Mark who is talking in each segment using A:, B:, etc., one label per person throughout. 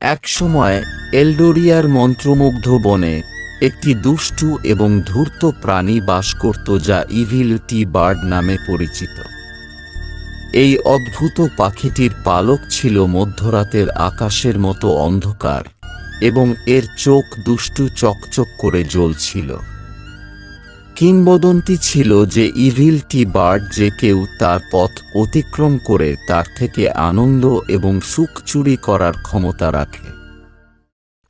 A: একসময় এলডোরিয়ার মন্ত্রমুগ্ধ বনে একটি দুষ্টু এবং ধূর্ত প্রাণী বাস করত যা ইভিল টি বার্ড নামে পরিচিত। এই অদ্ভুত পাখিটির পালক ছিল মধ্যরাতের আকাশের মতো অন্ধকার এবং এর চোখ দুষ্টু চকচক করে জ্বলছিল। কিংবদন্তি ছিল যে ইভিল টি বার্ড যে কেউ তার পথ অতিক্রম করে তার থেকে আনন্দ এবং সুখ চুরি করার ক্ষমতা রাখে।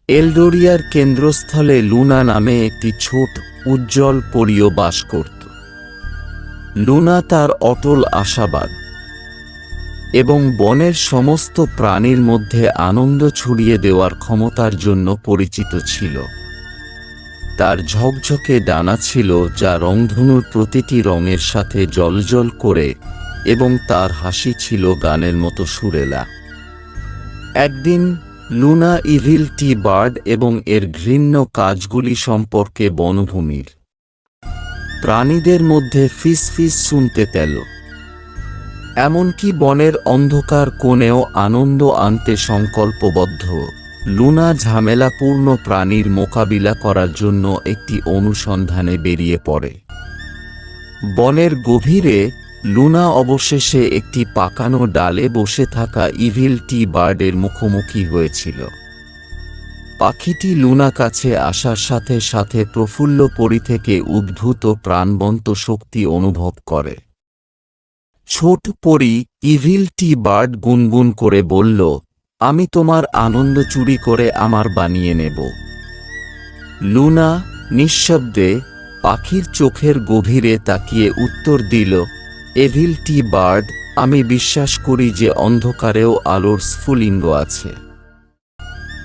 A: এলডোরিয়ার কেন্দ্রস্থলে লুনা নামে একটি ছোট উজ্জ্বল পরীও বাস করত। লুনা তার অটল আশাবাদ এবং বনের সমস্ত প্রাণীর মধ্যে আনন্দ ছড়িয়ে দেওয়ার ক্ষমতার জন্য পরিচিত ছিল। তার ঝকঝকে ডানা ছিল যা রংধনুর প্রতিটি রঙের সাথে জ্বলজ্বল করে এবং তার হাসি ছিল গানের মতো সুরেলা। একদিন লুনা ইভিল টি বার্ড এবং এর ঘৃণ্য কাজগুলি সম্পর্কে বনভূমির প্রাণীদের মধ্যে ফিসফিস শুনতে পেল। এমনকি বনের অন্ধকার কোণেও আনন্দ আনতে সংকল্পবদ্ধ লুনা ঝামেলাপূর্ণ প্রাণীর মোকাবিলা করার জন্য একটি অনুসন্ধানে বেরিয়ে পড়ে। বনের গভীরে লুনা অবশেষে একটি পাকানো ডালে বসে থাকা ইভিল টি বার্ডের মুখোমুখি হয়েছিল। পাখিটি লুনা কাছে আসার সাথে সাথে প্রফুল্ল পরি থেকে উদ্ভূত প্রাণবন্ত শক্তি অনুভব করে। ছোট পরি ইভিল টি বার্ড গুনগুন করে বলল, আমি তোমার আনন্দ চুরি করে আমার বানিয়ে নেব। লুনা নিঃশব্দে পাখির চোখের গভীরে তাকিয়ে উত্তর দিল, ইভিল টি বার্ড, আমি বিশ্বাস করি যে অন্ধকারেও আলোর স্ফুলিঙ্গ আছে।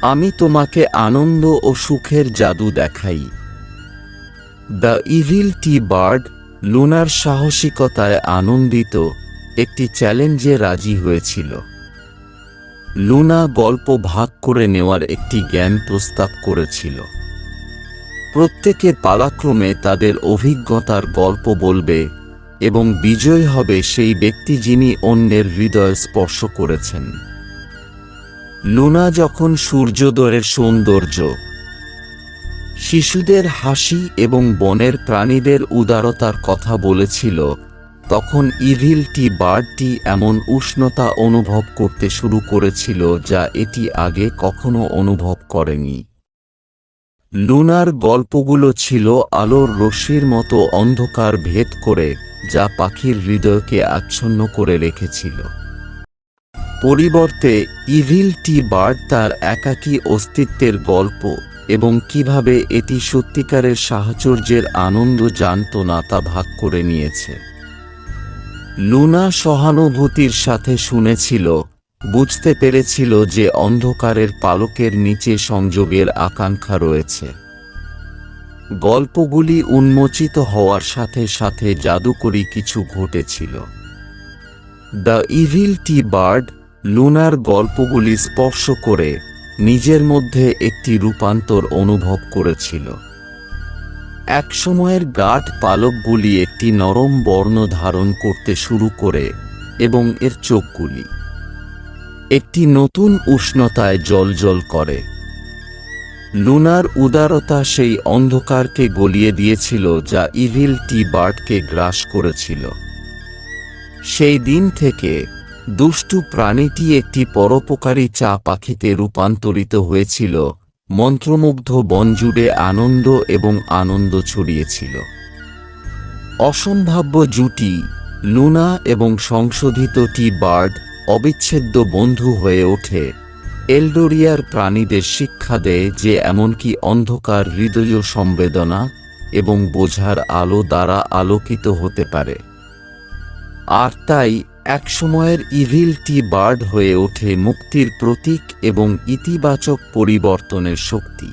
A: আমি তোমাকে আনন্দ ও সুখের জাদু দেখাই। The evil T bird Lunar সাহসিকতায় আনন্দিত একটি চ্যালেঞ্জে রাজি হয়েছিল। লুনা গল্প ভাগ করে নেওয়ার একটি জ্ঞান প্রস্তাব করেছিল। প্রত্যেকে পালাক্রমে তাদের অভিজ্ঞতার গল্প বলবে এবং বিজয় হবে সেই ব্যক্তি যিনি অন্যের হৃদয় স্পর্শ করেছেন। লুনা যখন সূর্যোদয়ের সৌন্দর্য, শিশুদের হাসি এবং বনের প্রাণীদের উদারতার কথা বলেছিল, তখন ইভিল টি বার্ডটি এমন উষ্ণতা অনুভব করতে শুরু করেছিল যা এটি আগে কখনো অনুভব করেনি। লুনার গল্পগুলো ছিল আলোর রশ্মির মতো অন্ধকার ভেদ করে যা পাখির হৃদয়কে আচ্ছন্ন করে রেখেছিল। পরিবর্তে ইভিল টি বার্ড তার একাকী অস্তিত্বের গল্প এবং কিভাবে এটি সত্যিকারের সাহচর্যের আনন্দ জানত না তা ভাগ করে নিয়েছে। লুনা সহানুভূতির সাথে শুনেছিল, বুঝতে পেরেছিল যে অন্ধকারের পালকের নিচে সংযোগের আকাঙ্ক্ষা রয়েছে। গল্পগুলি উন্মোচিত হওয়ার সাথে সাথে জাদুকরী কিছু ঘটেছিল। The evil T bird lunar গল্পগুলি স্পর্শ করে নিজের মধ্যে একটি রূপান্তর অনুভব করেছিল। একসময়ের গাঢ় পালকগুলি একটি নরম বর্ণ ধারণ করতে শুরু করে এবং এর চোখগুলি একটি নতুন উষ্ণতায় জ্বলজ্বল করে। লুনার উদারতা সেই অন্ধকারকে গলিয়ে দিয়েছিল যা ইভিল টি বার্ডকে গ্রাস করেছিল। সেই দিন থেকে দুষ্টু প্রাণীটি একটি পরোপকারী চা পাখিতে রূপান্তরিত হয়েছিল, মন্ত্রমুগ্ধ বন জুড়ে আনন্দ এবং আনন্দ ছড়িয়েছিল। অসম্ভাব্য জুটি লুনা এবং সংশোধিত টি বার্ড অবিচ্ছেদ্য বন্ধু হয়ে ওঠে। এলডোরিয়ার প্রাণীদের শিক্ষা দেয় যে এমনকি অন্ধকার হৃদয় সংবেদনা এবং বোঝার আলো দ্বারা আলোকিত হতে পারে। আর তাই একসময়ের ইভিল টি বার্ড হয়ে ওঠে মুক্তির প্রতীক এবং ইতিবাচক পরিবর্তনের শক্তি।